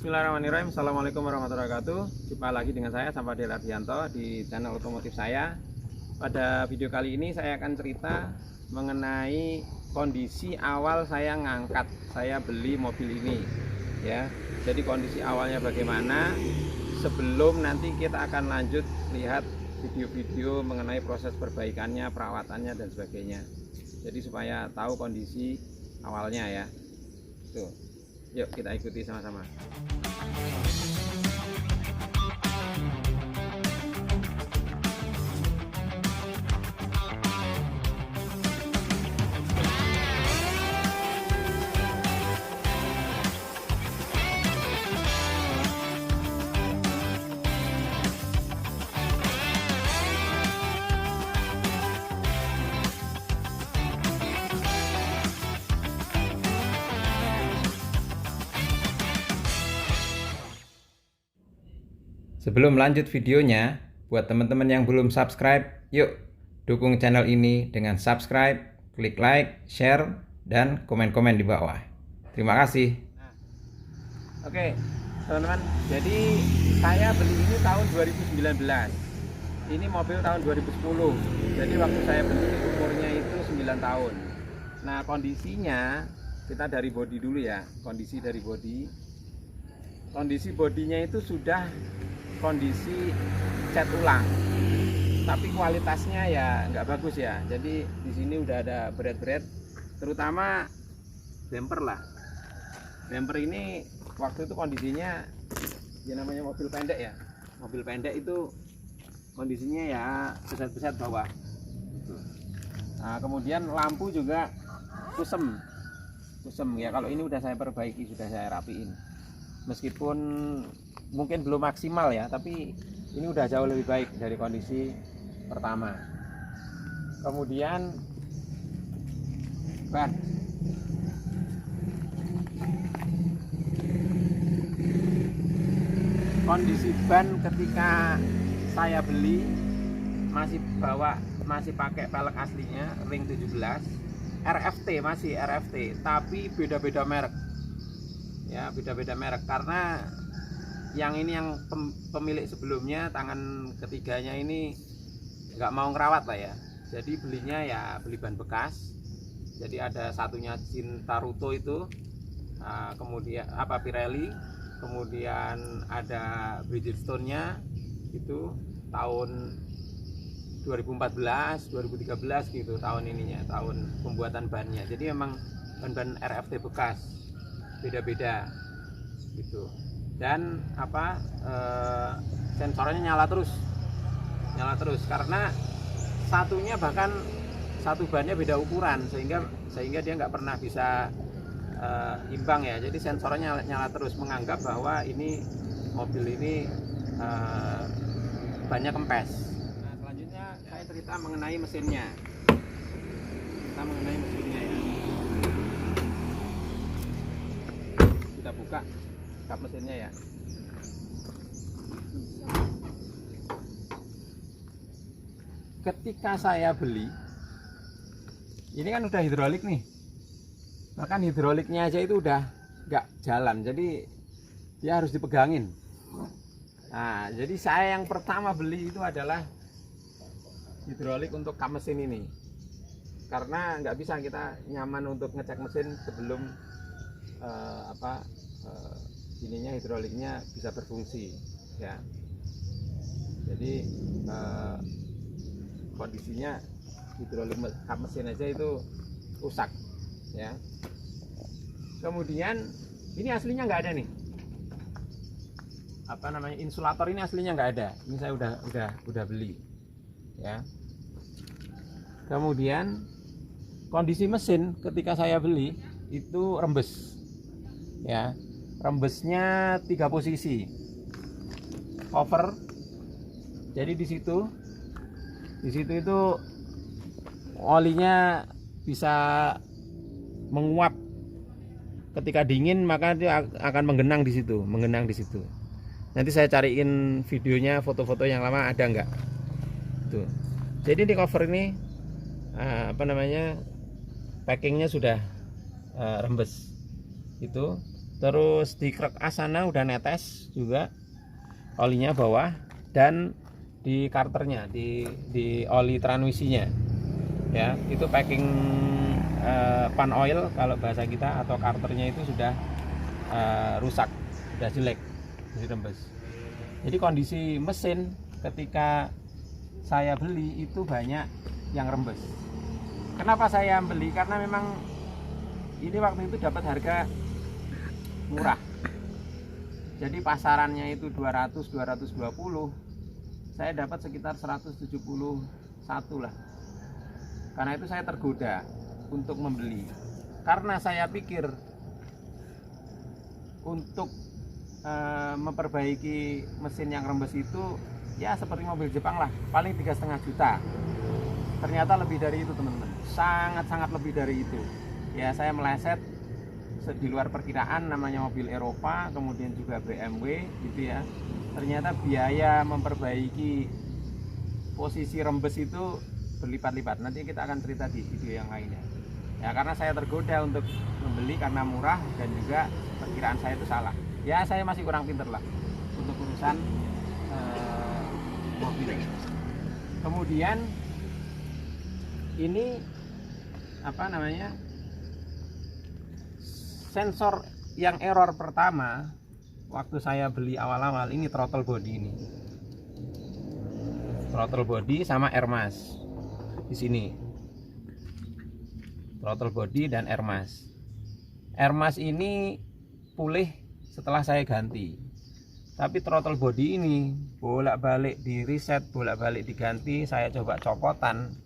Bismillahirrahmanirrahim. Assalamualaikum warahmatullahi wabarakatuh. Jumpa lagi dengan saya Sampardel Ardianto di channel otomotif saya. Pada video kali ini saya akan cerita mengenai kondisi awal saya ngangkat, saya beli mobil ini ya. Jadi kondisi awalnya bagaimana, sebelum nanti kita akan lanjut lihat video-video mengenai proses perbaikannya, perawatannya dan sebagainya. Jadi supaya tahu kondisi awalnya ya. Tuh. Yuk kita ikuti sama-sama. Sebelum lanjut videonya, buat teman-teman yang belum subscribe, yuk dukung channel ini dengan subscribe, klik like, share, dan komen-komen di bawah. Terima kasih. Oke, teman-teman, jadi saya beli ini tahun 2019. Ini mobil tahun 2010. Jadi waktu saya beli umurnya itu 9 tahun. Nah, kondisinya kita dari bodi dulu ya. Kondisi dari bodi. Kondisi bodinya itu sudah kondisi cat ulang, tapi kualitasnya ya nggak bagus ya. Jadi di sini udah ada berat-berat, terutama bumper lah. Bumper ini waktu itu kondisinya ya namanya mobil pendek ya. Mobil pendek itu kondisinya ya besar-besar bawah. Nah, kemudian lampu juga kusem ya. Kalau ini udah saya perbaiki, sudah saya rapiin. Meskipun mungkin belum maksimal ya, tapi ini udah jauh lebih baik dari kondisi pertama. Kemudian ban, kondisi ban ketika saya beli masih pakai pelek aslinya ring 17 RFT, masih RFT, tapi beda-beda merek ya, beda-beda merek. Karena yang ini yang pemilik sebelumnya, tangan ketiganya ini nggak mau ngerawat lah ya, jadi belinya ya beli ban bekas. Jadi ada satunya Cintaruto itu, kemudian Pirelli, kemudian ada Bridgestone nya itu tahun 2014 2013 gitu, tahun ininya, tahun pembuatan bannya. Jadi memang ban-ban RFT bekas, beda-beda gitu. Dan sensornya nyala terus karena satunya, bahkan satu bannya beda ukuran, sehingga dia nggak pernah bisa imbang ya. Jadi sensornya nyala terus, menganggap bahwa ini mobil ini bannya kempes. Nah, selanjutnya saya cerita mengenai mesinnya. Ya. Kita buka kap mesinnya ya. Ketika saya beli ini kan udah hidrolik nih, bahkan hidroliknya aja itu udah nggak jalan, jadi dia harus dipegangin. Nah, jadi saya yang pertama beli itu adalah hidrolik untuk kap mesin ini, karena nggak bisa kita nyaman untuk ngecek mesin sebelum ininya, hidroliknya bisa berfungsi ya. Jadi kondisinya hidrolik kap mesin aja itu rusak ya. Kemudian ini aslinya nggak ada nih, insulator ini aslinya nggak ada. Ini saya udah beli ya. Kemudian kondisi mesin ketika saya beli itu rembes ya. Rembesnya 3 posisi, cover. Jadi di situ itu olinya bisa menguap. Ketika dingin maka dia akan menggenang di situ. Nanti saya cariin videonya, foto-foto yang lama ada nggak? Tuh. Jadi di cover ini packingnya sudah rembes. Itu Terus di krek asana udah netes juga olinya bawah, dan di karternya, di oli transmisinya ya, itu packing pan oil kalau bahasa kita, atau karternya itu sudah rusak, sudah jelek, jadi rembes. Jadi kondisi mesin ketika saya beli itu banyak yang rembes. Kenapa saya beli? Karena memang ini waktu itu dapat harga murah. Jadi pasarannya itu 200-220, saya dapat sekitar 171 lah. Karena itu saya tergoda untuk membeli. Karena saya pikir untuk memperbaiki mesin yang rembes itu ya seperti mobil Jepang lah, paling 3,5 juta. Ternyata lebih dari itu teman-teman, sangat-sangat lebih dari itu. Ya saya meleset di luar perkiraan, namanya mobil Eropa, kemudian juga BMW gitu ya. Ternyata biaya memperbaiki posisi rembes itu berlipat-lipat. Nanti kita akan cerita di video yang lainnya. Ya karena saya tergoda untuk membeli karena murah, dan juga perkiraan saya itu salah. Ya saya masih kurang pinter lah untuk urusan mobil. Kemudian ini apa namanya, sensor yang error pertama waktu saya beli awal-awal ini throttle body ini. Throttle body sama air mask di sini. Throttle body dan air mask. Air mask ini pulih setelah saya ganti. Tapi throttle body ini bolak-balik di reset, bolak-balik diganti, saya coba copotan.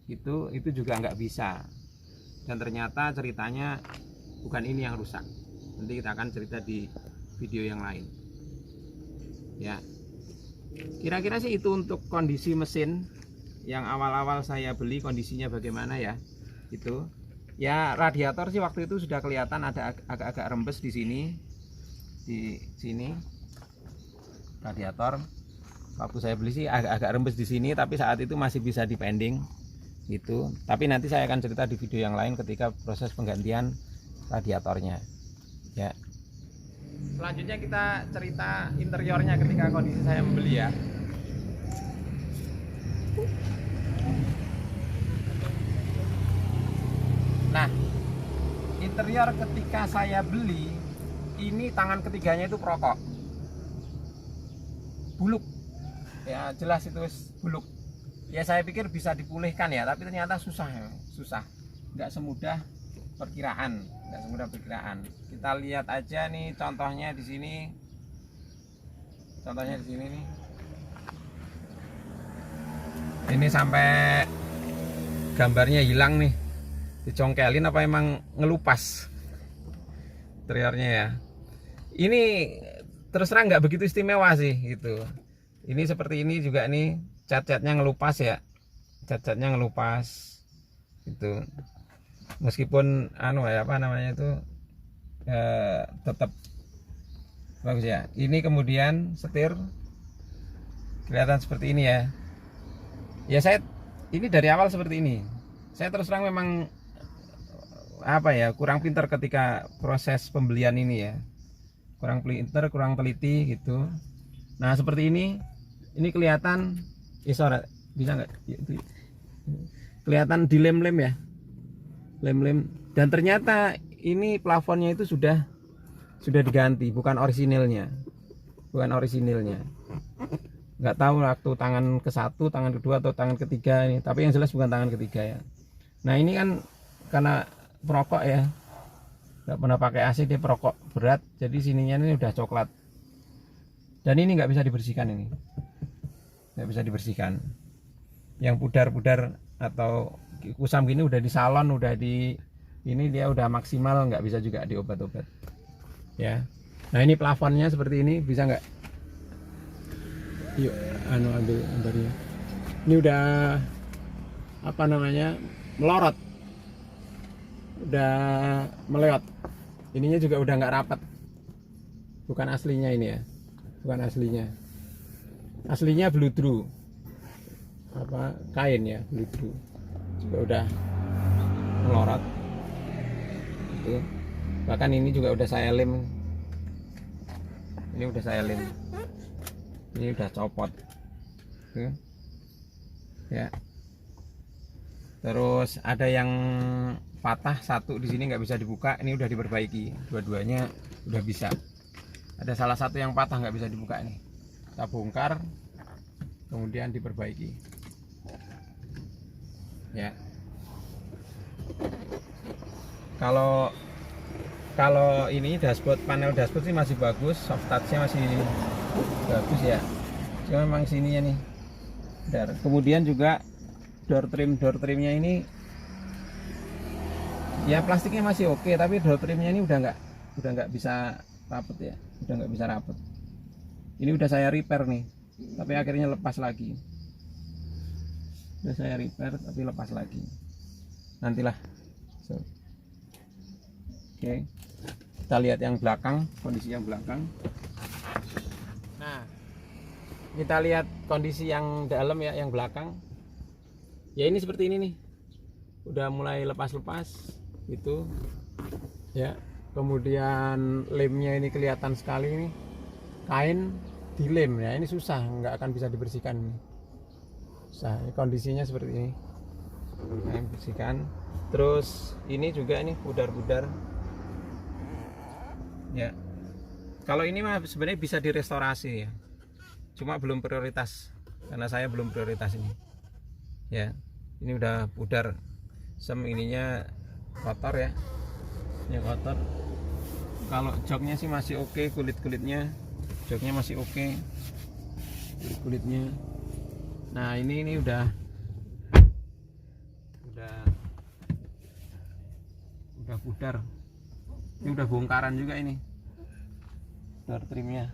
Itu juga nggak bisa. Dan ternyata ceritanya bukan ini yang rusak. Nanti kita akan cerita di video yang lain. Ya. Kira-kira sih itu untuk kondisi mesin yang awal-awal saya beli, kondisinya bagaimana ya. Itu. Ya radiator sih waktu itu sudah kelihatan ada agak-agak rembes di sini. Di sini. Radiator. Waktu saya beli sih agak-agak rembes di sini, tapi saat itu masih bisa dipending gitu. Tapi nanti saya akan cerita di video yang lain ketika proses penggantian radiatornya ya. Selanjutnya kita cerita interiornya ketika kondisi saya membeli ya. Nah, interior ketika saya beli ini tangan ketiganya itu perokok, buluk ya, jelas itu buluk ya. Saya pikir bisa dipulihkan ya, tapi ternyata susah ya, susah, nggak semudah perkiraan, nggak semudah perkiraan. Kita lihat aja nih contohnya di sini, contohnya di sini nih, ini sampai gambarnya hilang nih, dicongkelin apa emang ngelupas interiornya ya. Ini terus terang nggak begitu istimewa sih gitu. Ini seperti ini juga nih, cat-catnya ngelupas ya, cat-catnya ngelupas gitu. Meskipun anu ya, apa namanya itu tetap bagus ya. Ini kemudian setir kelihatan seperti ini ya. Ya saya ini dari awal seperti ini. Saya terus terang memang apa ya, kurang pintar ketika proses pembelian ini ya. Kurang pintar, kurang teliti gitu. Nah seperti ini kelihatan, sorry, bisa nggak? Kelihatan di lem-lem ya, lem-lem. Dan ternyata ini plafonnya itu sudah diganti, bukan orisinilnya, nggak tahu waktu tangan ke satu, tangan kedua atau tangan ketiga ini, tapi yang jelas bukan tangan ketiga ya. Nah ini kan karena perokok ya, nggak pernah pakai AC, dia perokok berat, jadi sininya ini udah coklat. Dan ini nggak bisa dibersihkan, ini nggak bisa dibersihkan. Yang pudar-pudar atau kusam gini udah di salon, udah di ini, dia udah maksimal, nggak bisa juga diobat-obat ya. Nah ini plafonnya seperti ini, bisa nggak? Yuk ambil gambarnya. Ini udah apa namanya, melorot, udah meleot. Ininya juga udah nggak rapat, bukan aslinya ini ya, bukan aslinya. Aslinya bludru, apa kain ya, bludru juga udah melorot itu. Bahkan ini juga udah saya lem, ini udah saya lem, ini udah copot tuh ya. Terus ada yang patah satu di sini, nggak bisa dibuka, ini udah diperbaiki, dua-duanya udah bisa. Ada salah satu yang patah nggak bisa dibuka, ini kita bongkar kemudian diperbaiki ya. Kalau ini dashboard, panel dashboard sih masih bagus, soft touchnya masih bagus ya. Cuma memang sininya nih. Kemudian juga door trimnya ini ya plastiknya masih oke, tapi door trimnya ini udah nggak bisa rapet ya, udah nggak bisa rapet. Ini udah saya repair nih, tapi akhirnya lepas lagi. Udah saya repair tapi lepas lagi. Nantilah. So. Oke. Kita lihat yang belakang, kondisi yang belakang. Nah, kita lihat kondisi yang dalam ya, yang belakang. Ya ini seperti ini nih. Udah mulai lepas-lepas gitu. Ya. Kemudian lemnya ini kelihatan sekali nih. Kain dilem ya, ini susah, nggak akan bisa dibersihkan. Susah. Ini kondisinya seperti ini. Nah, bersihkan. Terus ini juga nih pudar-pudar. Ya, kalau ini mah sebenarnya bisa direstorasi ya, cuma belum prioritas karena saya belum prioritas ini. Ya, ini udah pudar, ininya kotor ya, ini kotor. Kalau joknya sih masih oke, kulit-kulitnya, joknya masih oke, kulit-kulitnya. Nah ini udah pudar. Ini udah bongkaran juga ini door trimnya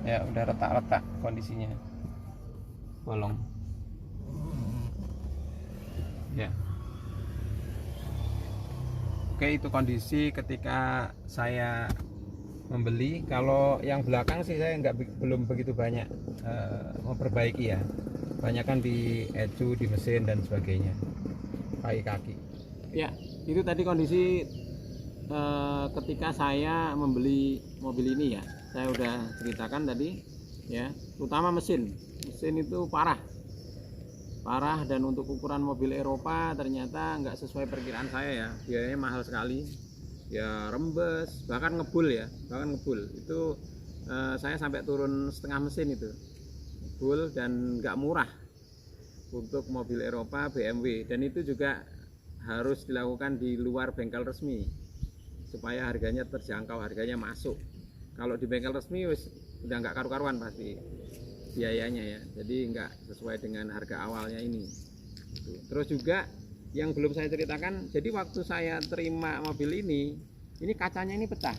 ya, udah retak-retak kondisinya, bolong ya. Oke, itu kondisi ketika saya membeli. Kalau yang belakang sih saya belum begitu banyak memperbaiki ya, banyak kan di ecu, di mesin dan sebagainya, kaki-kaki ya. Itu tadi kondisi ketika saya membeli mobil ini ya, saya udah ceritakan tadi ya, terutama mesin itu parah, dan untuk ukuran mobil Eropa ternyata nggak sesuai perkiraan saya ya, biayanya mahal sekali ya, rembes, bahkan ngebul itu saya sampai turun setengah mesin itu ngebul, dan nggak murah untuk mobil Eropa BMW, dan itu juga harus dilakukan di luar bengkel resmi supaya harganya terjangkau, harganya masuk. Kalau di bengkel resmi udah nggak karu-karuan pasti biayanya ya, jadi nggak sesuai dengan harga awalnya ini. Terus juga yang belum saya ceritakan, jadi waktu saya terima mobil ini kacanya ini pecah,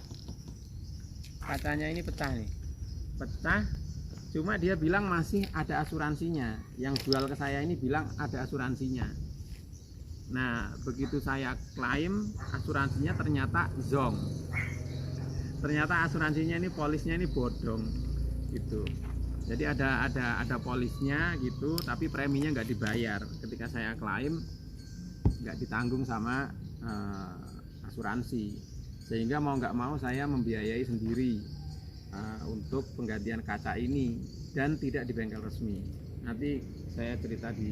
pecah. Cuma dia bilang masih ada asuransinya, yang jual ke saya ini bilang ada asuransinya. Nah, begitu saya klaim asuransinya ternyata zonk. Ternyata asuransinya ini, polisnya ini bodong gitu. Jadi ada polisnya gitu, tapi preminya nggak dibayar. Ketika saya klaim nggak ditanggung sama asuransi, sehingga mau nggak mau saya membiayai sendiri untuk penggantian kaca ini, dan tidak di bengkel resmi. Nanti saya cerita di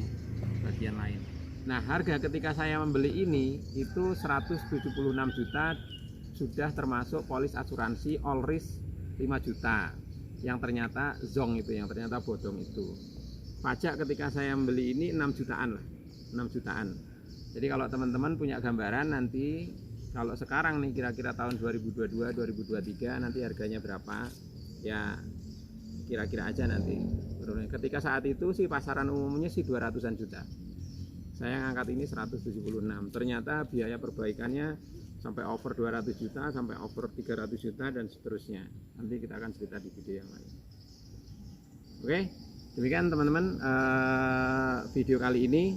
bagian lain. Nah, harga ketika saya membeli ini itu 176 juta, sudah termasuk polis asuransi all risk 5 juta yang ternyata zonk itu, yang ternyata bodong itu. Pajak ketika saya membeli ini 6 jutaan lah, 6 jutaan. Jadi kalau teman-teman punya gambaran nanti, kalau sekarang nih kira-kira tahun 2022 2023 nanti harganya berapa ya, kira-kira aja nanti. Ketika saat itu sih pasaran umumnya sih 200-an juta. Saya ngangkat ini 176, ternyata biaya perbaikannya sampai over 200 juta, sampai over 300 juta dan seterusnya. Nanti kita akan cerita di video yang lain. Oke, demikian teman-teman video kali ini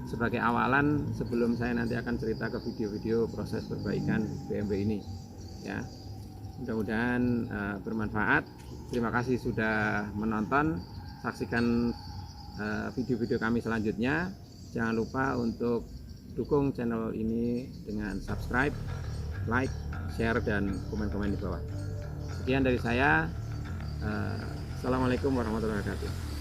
sebagai awalan sebelum saya nanti akan cerita ke video-video proses perbaikan BMW ini ya. Mudah-mudahan bermanfaat. Terima kasih sudah menonton. Saksikan video-video kami selanjutnya. Jangan lupa untuk dukung channel ini dengan subscribe, like, share, dan komen-komen di bawah. Sekian dari saya. Assalamualaikum warahmatullahi wabarakatuh.